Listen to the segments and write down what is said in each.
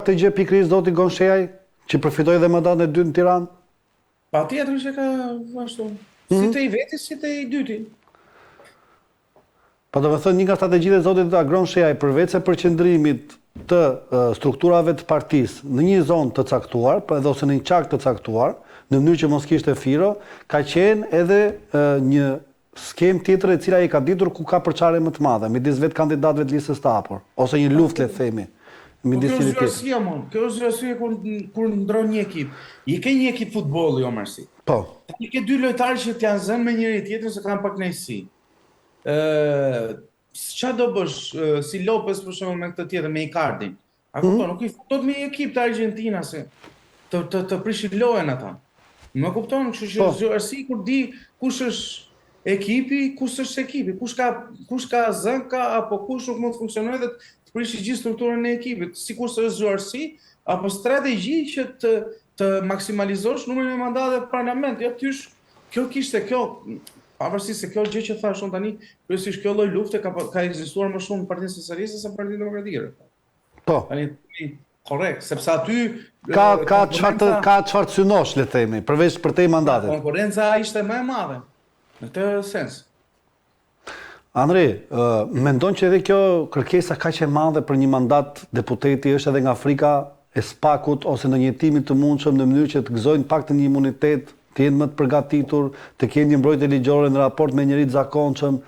këtë gjë pikërisht zoti Gonshej, që përfitoi dhe mandatin e dytë në Tiranë? Patjetër që ka ashtu. Si të i vetit, si të i dyti. Po do të thënë një nga strategjitë e zotit Agron Shejaj përveç se përqendrimit të strukturave të partisë në një zonë të caktuar, edhe ose në një çak të caktuar, në mënyrë që mos kishte firo, ka qenë edhe një skem tjetër e cila i ka ditur ku ka përçarje më të madhe midis vetë kandidatëve të listës të hapur, ose një luftë le të themi. Midis Kjo është zgjuarësia, kjo është zgjuarësia kur ndron një ekip. I ke një ekip futbolli, o Marsi. Po. I ke dy lojtarë që t'janë zënë me njëri tjetrin se kanë pak kënaqësi. Ç'a do bësh si Lopez për shembull me këtë tjetër me Icardin. A kupton, nuk i futot me një ekip të Argentina se të prishin lojën ata. Më kupton, kështu që zgjuarësi kur di kush është ekipi, kush është ekipi, kush ka zënë apo kush nuk mund të funksionojë dhe të prishi gjithë strukturën e ekipit, sikurse është zgjuarësi apo strategji që të maksimalizosh numrin e mandateve në parlament. Jo tysh, kjo kishte kjo, pavarësisht se kjo gjë që thash unë tani, kryesisht kjo lloj lufte ka ekzistuar më shumë në Partinë Socialiste se në Partinë Demokratike. Po. Tani korrekt, sepse aty ka çfarë synosh le të themi, përveç për te mandatet. Konkurenca ishte më e madhe. Në këtë sens. Andri, mendon që edhe kjo kërkesa kaq e madhe për një mandat deputeti është edhe nga frika e spakut ose në një hetim të mundshëm në mënyrë që të gëzojnë paktën një imunitet, të jenë më të përgatitur, të kenë një mbrojtje ligjore në raport me njëri të zakonshëm,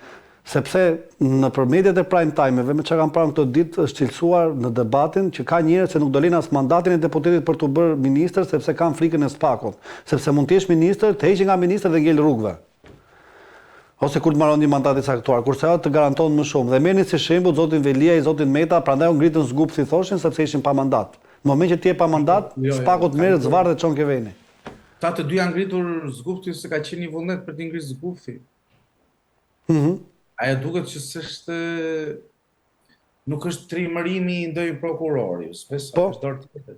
sepse nëpër mediat e prime time-eve me çka kanë pranë këto ditë është cilësuar në debatin që ka njerëz që nuk do lënë as mandatin e deputetit për të bërë ministër sepse kanë frikën e spakut, sepse mund të jesh ministër, të heqë nga ministër dhe ngel rrugëve. Ose kur të marron një mandat i caktuar, kurse ajo të garanton më shumë. Dhe merrni si shembull zotin Velia i zotin Meta, prandaj u ngritën zgup si thoshin sepse ishin pa mandat. Në moment që ti je pa mandat, spaku të merret zvarr dhe çon ke veni. Ta të dy janë ngritur zgupti se ka qenë një vullnet për të ngritur zgupti. Ajo duket që s'është nuk është trimërimi i ndonjë prokurori, s'është dorë tjetër.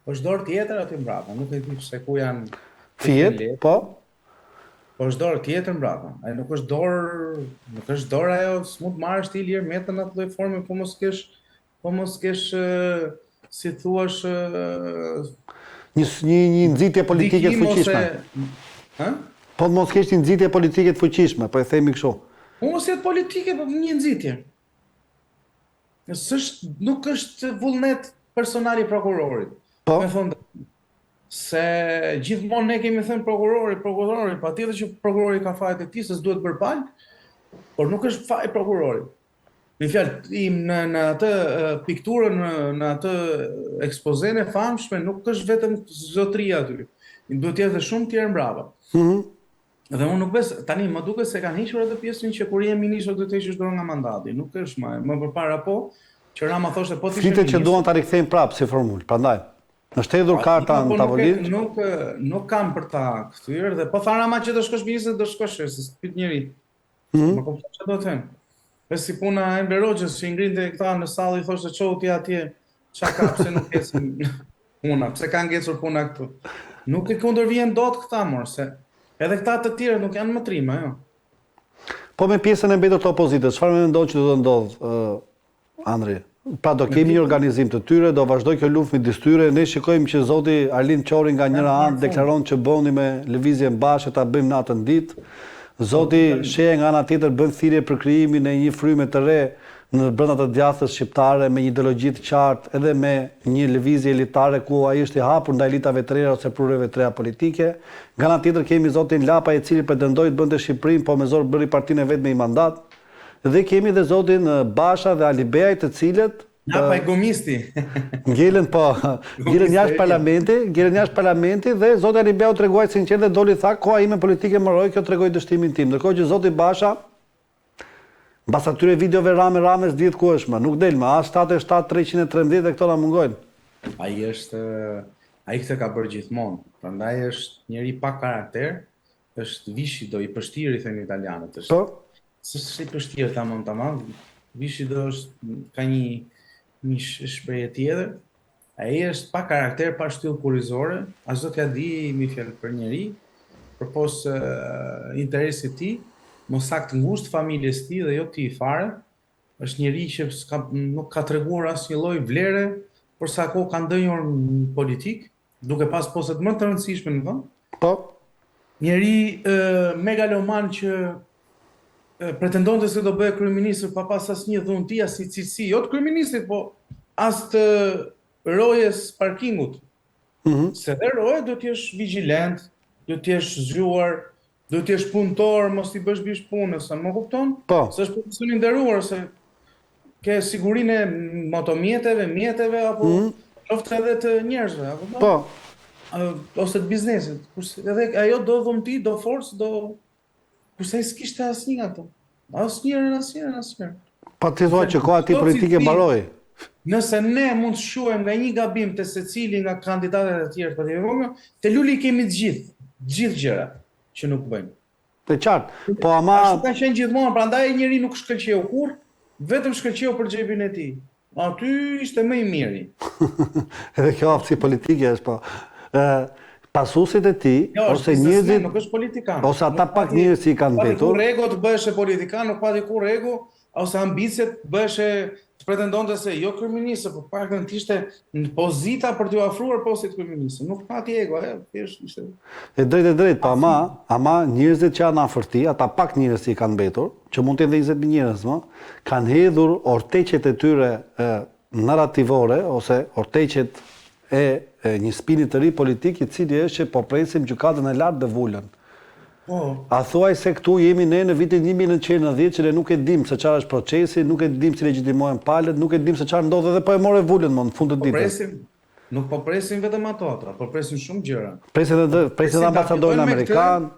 Është dorë tjetër aty mbrapa, nuk e di pse ku janë fiet, po. Po është dorë tjetër mbrapa. Ai nuk është dorë ajo, s'mund të marrësh ti Ilir Metën në atë lloj forme, po mos kesh si thuash një nxitje politike të fuqishme. Po mos kesh një nxitje politike të fuqishme, po e themi kështu. Mos jetë politike, po një nxitje. Nuk është vullnet personal i prokurorit. Po. Me thonë se gjithmonë ne kemi thënë prokurori, patjetër që prokurori ka fajt e tij se s'duhet bërë palë, por nuk është faj prokurori. Me fjalë, në atë pikturën, në atë ekspozen e famshme, nuk është vetëm zotëria aty. Duhet të jetë shumë tjerë mbrapa. Dhe unë nuk besoj, tani më duket se kanë hiqur atë pjesën që kur je ministër do të heqësh dorë nga mandati. Nuk është më përpara po, që Rama thoshte po ti. Flitet që duan ta rikthejnë prapë si formulë, prandaj. Është hedhur karta në tavolinë. Nuk kam për ta kthyer dhe po tha Rama që do shkosh ministër, do shkosh se pyet njëri. Më kupton çfarë do të them. Është si puna e Enver Hoxhës që i ngrinte këta në sallë i thoshte çau ti atje, çka ka pse nuk ecën puna, pse ka ngecur puna këtu. Nuk e kundërvjen dot këta se edhe këta të tjerë nuk janë më trima, jo. Po me pjesën e mbetur të opozitës, çfarë mendon që do të ndodh, Andri? Pra do kemi një organizim të tyre, do vazhdoj kjo luftë midis tyre. Ne shikojmë që zoti Arlind Qori nga njëra anë deklaron që bëni me lëvizjen bashkë ta bëjmë natën ditë. Zoti Shehja nga ana tjetër bën thirrje për krijimin e një fryme të re në brenda të djathtas shqiptare me një ideologji të qartë edhe me një lëvizje elitare ku ai është i hapur ndaj elitave të reja ose prureve të reja politike. Nga ana tjetër kemi zotin Lapa i cili pretendoi të bënte Shqipërinë, po me zor bëri partinë vet me një mandat. Dhe kemi dhe zotin Basha dhe Ali Beaj të cilët Lapa e gomisti. Ngelen jashtë parlamenti dhe zoti Ali Beaj tregoi sinqert dhe doli tha koha ime politike mëroi, kjo tregoi dështimin tim. Ndërkohë që zoti Basha mbas atyre videove Rames dihet ku është më, nuk del më, as 77 313 dhe këto na mungojnë. Ai këtë ka bërë gjithmonë. Prandaj është njëri pa karakter, është vishido i pështirë i thënë italianët. Po. S'është i pështirë tamam. Vishido ka një shprehje tjetër. Ai është pa karakter, pa shtyllë kurrizore, as do t'ja di mi fjalë për njëri, përpos interesit ti, mos sakt ngushtë familjes tij dhe jo ti fare, është njëri që nuk ka treguar asnjë lloj vlere por sa kohë ka ndënjur në politik, duke pas postet më të rëndësishme në vend. Po, Njeri megaloman që pretendonte se do bëhe kryeministër pa pas asnjë dhunti, asnjë cilësi, jo të kryeministrit, po as të rojes parkingut. Se dhe roje do t'jesh vigjilent, do t'jesh zgjuar, do t'jesh punëtor, mos t'i bësh bish punës, më kupton? Po. Se është profesion i nderuar, se ke sigurinë e motomjeteve, mjeteve, apo qoftë edhe të njerëzve, apo po. ose të biznesit. Kurse edhe ajo do dhunti, do forcë, do kurse ai s'kishte asnjë nga ato. Asnjëherë. Pa ti thua që koha ti politike mbaroi. Nëse ne mund të shuhem nga një gabim të secili nga kandidatët e tjerë për Romeo, te luli kemi të gjithë gjëra që nuk bëjmë. Të qartë, po ama Ashtu ka qenë gjithmonë, prandaj njeri nuk shkëlqeu kur, vetëm shkëlqeu për xhepin e tij. Aty ishte më i miri. edhe kjo aftësi politike është po. Pasuesit e tij ose njerëzit nuk është politikan. ose ata pak njerëz që i kanë mbetur. Kur ego të bëhesh politikan, nuk pati kur ego ose ambicie të bëhesh të pretendonte se jo kryeministër, por paktën të ishte në pozita për t'u afruar postit kryeministër. Nuk pati ego, thjesht ishte. E drejt, po ama njerëzit që janë afërti, ata pak njerëz që i kanë mbetur, që mund të jenë 20.000 njerëz, kanë hedhur orteqet e tyre narrativore ose orteqet e një spini të ri politik, i cili është që po presim gjykatën e lartë dhe vulën. A thuaj se këtu jemi ne në vitin 1990 që ne nuk e dim se çfarë është procesi, nuk e dim si legjitimohen palët, nuk e dim se çfarë ndodh dhe po e morë vulën në fund të ditës. Nuk po presim vetëm ato, po presim shumë gjëra. Presin edhe ambasadorin amerikan,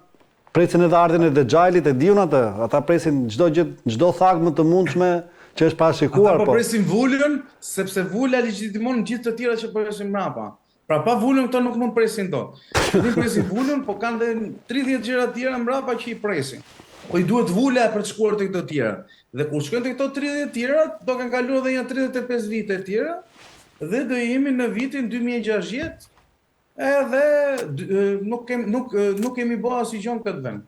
presin edhe ardhin e Dexhailit, e diun atë. Ata presin çdo thagmë të mundshme që është parashikuar. Ata po presin vulën, sepse vula legjitimon gjithë të tjera që presin mbrapa. Pra pa vulën këto nuk mund presin dot. Nuk presin vulën, po kanë dhe 30 gjëra të tjera mbrapa që i presin. Po i duhet vula për të shkuar te këto të tjera. Dhe kur shkojnë te këto 30 të tjera, do kanë kaluar edhe një 35 vite të tjera dhe do jemi në vitin 2060 edhe nuk kemi bërë asnjë gjë këtë vend.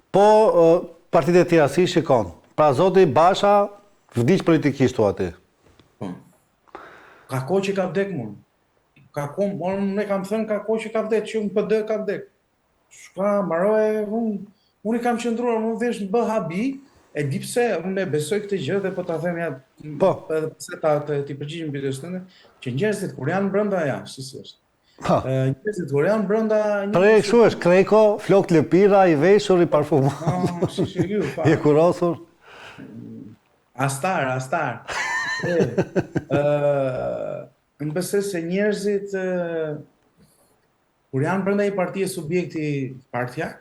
Po partitë e tjera si shikon? Pra zoti Basha vdiq politikisht aty. Po. Ka kohë që ka vdek mua. Ka kohë, unë kam thënë ka kohë që ka vdek, që unë PD ka vdek. Shka, maroj, unë i kam qëndruar, unë vesh në bëhabi, e di pse, unë e besoj këtë gjë dhe po ta them ja, edhe pse ti përgjigjëm pyetjes tënde, që njerëzit kur janë brenda si është. Njerëzit kur janë brenda Pre kështu është, kreko, flok lëpira, i veshur, i parfumuar. I kurosur. Astar. Në besoj se njerëzit kur janë brenda një partie subjekti partijak,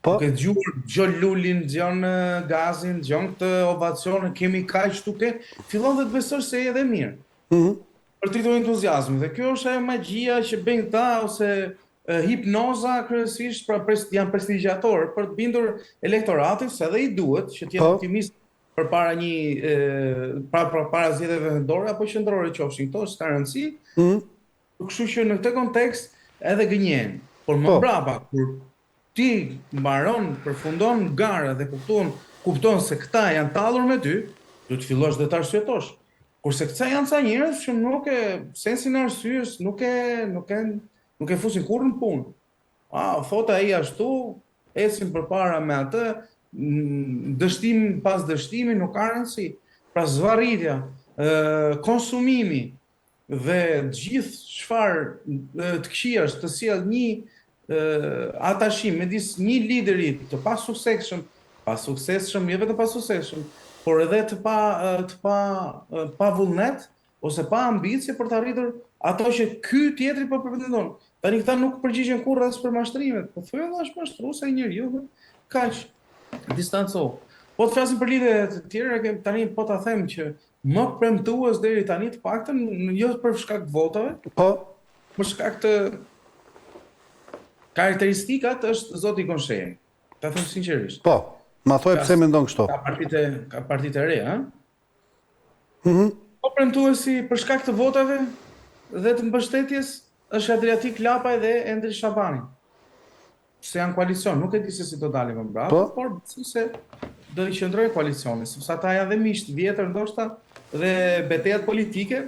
duke dëgjuar dëgjon lulin, dëgjon gazin, dëgjon këtë ovacion, kemi kaq duke, fillon dhe të besosh se edhe mirë. Për të rritur entuziazm. Dhe kjo është ajo magjia që bën këta ose hipnoza kryesisht janë prestigjator për të bindur elektoratin se edhe i duhet që të jetë optimist përpara para zgjedhjeve vendore apo qendrore qofshin këto, s'ka rëndësi. Kështu që në këtë kontekst edhe gënjen. Por më mbrapa kur ti përfundon gara dhe kupton se këta janë tallur me ty, do të fillosh dhe të arsyetosh. Kurse këta janë ca njerëz që nuk e sensin e arsyes, nuk e fusin kurrë në punë. Thot ai ashtu, ecin përpara me atë, dështim pas dështimi nuk ka rëndësi. Pra zvarritja, konsumimi dhe gjithë çfarë të këqiash të sjell një atashim midis një lideri të pasuksesshëm, jo vetëm pasuksesshëm, por edhe të pa vullnet ose pa ambicie për të arritur ato që ky tjetri po pretendon. Tani këta nuk përgjigjen kurrë as për mashtrimet, po thonë është mashtruese ai njeriu, kaq distanco. Po të flasim për lidhje të tjera, tani po ta them që më premtues deri tani të paktën jo për shkak të votave, po për shkak të karakteristikat është zoti Konshej. Ta them sinqerisht. Po, ma thoj pse mendon kështu. Ka partitë e reja, Po premtuesi për shkak të votave dhe të mbështetjes është Adriatik Lapaj dhe Endri Shabani. Se janë koalicion, nuk e di se si do dalin më mbrapa, por besoj se do i qëndrojë koalicioni, sepse ata janë dhe miqtë vjetër ndoshta dhe betejat politike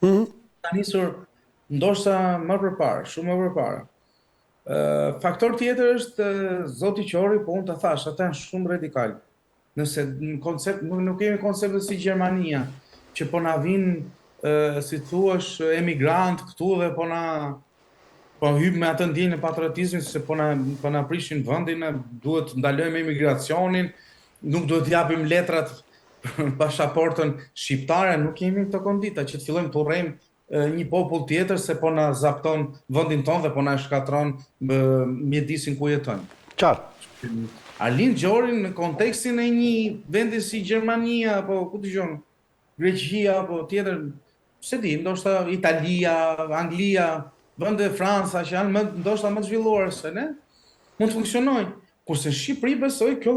Ka nisur ndoshta më përpara, shumë më përpara. Faktor tjetër është zoti Qori, po unë të thash, ata janë shumë radikal. Nëse në koncept, nuk kemi koncepte si Gjermania, që po na vinë, si thuash, emigrant këtu dhe po hyp me atë ndjenjën e patriotizmit se po na prishin vendin, duhet ndalojmë emigracionin, nuk duhet japim letrat pasaportën shqiptare, nuk kemi këto kondita që të fillojmë të urrejmë një popull tjetër se po na zapton vendin tonë dhe po na shkatron mjedisin ku jetojmë. Qartë. Arlind Gjori në kontekstin e një vendi si Gjermania apo ku dëgjon, Greqia apo tjetër, se di, ndoshta Italia, Anglia, vende Franca që janë ndoshta më të zhvilluara se ne, mund të funksionojnë. Kurse në Shqipëri besoj kjo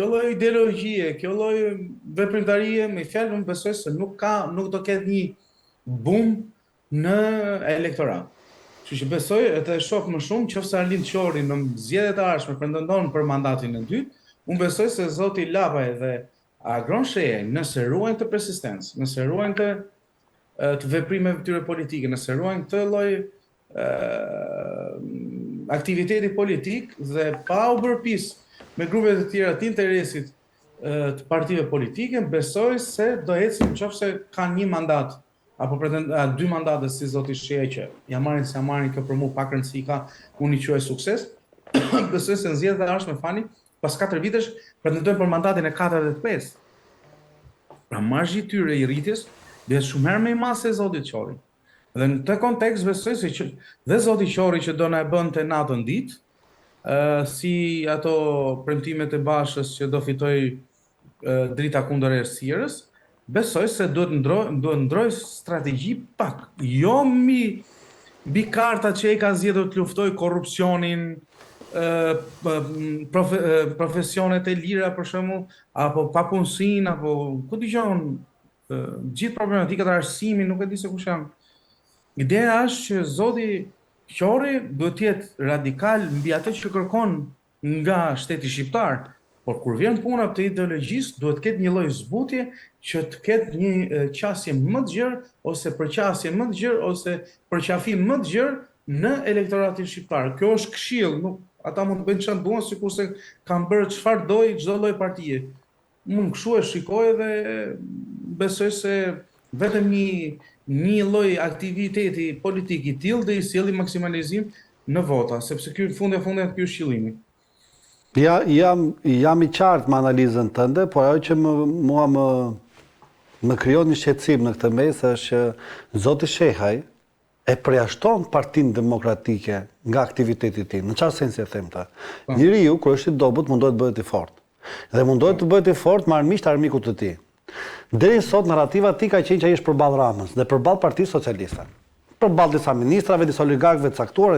lloj ideologjie, kjo lloj veprimtarie, me fjalë unë besoj se nuk do ketë një boom në elektorat. Kështu që besoj edhe shoh më shumë nëse Arlind Qori në zgjedhjet e ardhshme pretendon për mandatin e dytë, unë besoj se zoti Lapaj dhe Agron Shehaj, nëse ruajnë të persistencë, nëse ruajnë të veprimeve tyre politike, nëse ruajnë këtë lloj aktiviteti politik dhe pa u bërë pis me grupe të tjera të interesit të partive politike, besoj se do ecin nëse kanë një mandat apo dy mandate si zoti Shehaj që ja marrin kjo për mua pak rëndësi ka, unë i quaj sukses. Besoj se në zgjedhjet e ardhshme fani, pas 4 vitesh pretendojnë për mandatin e 4 dhe 5. Pra marzhi i tyre i rritjes dhe shumë herë më i madh se zoti Qori. Dhe në këtë kontekst besoj se që dhe zoti Qori që do na e bënte natën ditë, si ato premtimet e Bashës që do fitoj drita kundër errësirës, besoj se duhet ndroj strategji pak, jo mbi karta që ai ka zgjedhur të luftoj korrupsionin, profesionet e lira për shembull, apo papunësinë, apo ku dëgjon gjithë problematikat e arsimit, nuk e di se kush janë. Ideja është që zoti Qori duhet të jetë radikal mbi atë që kërkon nga shteti shqiptar, por kur vjen puna të ideologjisë, duhet të ketë një lloj zbutje që të ketë një qasje më të gjerë ose përqasje më të gjerë ose përqafim më të gjerë në elektoratin shqiptar. Kjo është këshill, nuk ata mund të bëjnë çfarë duan, sikurse kanë bërë çfarë doi çdo lloj partie. Unë kështu e shikoj dhe besoj se vetëm një lloj aktiviteti politik i tillë dhe i sjelli maksimalizim në vota, sepse ky fundit ky është qëllimi. Jam i qartë me analizën tënde, por ajo që mua më krijon një shqetësim në këtë mes është që zoti Shehaj e përjashton Partinë Demokratike nga aktiviteti i tij. Në çfarë sensi e them këtë? Njeriu kur është i dobët mundohet të bëhet i fortë. Dhe mundohet të bëhet i fortë me armiqt armikut të tij. Deri sot narrativa e tij ka qenë që ai është përballë Ramës dhe përballë Partisë Socialiste. Përballë disa ministrave, disa oligarkëve të caktuar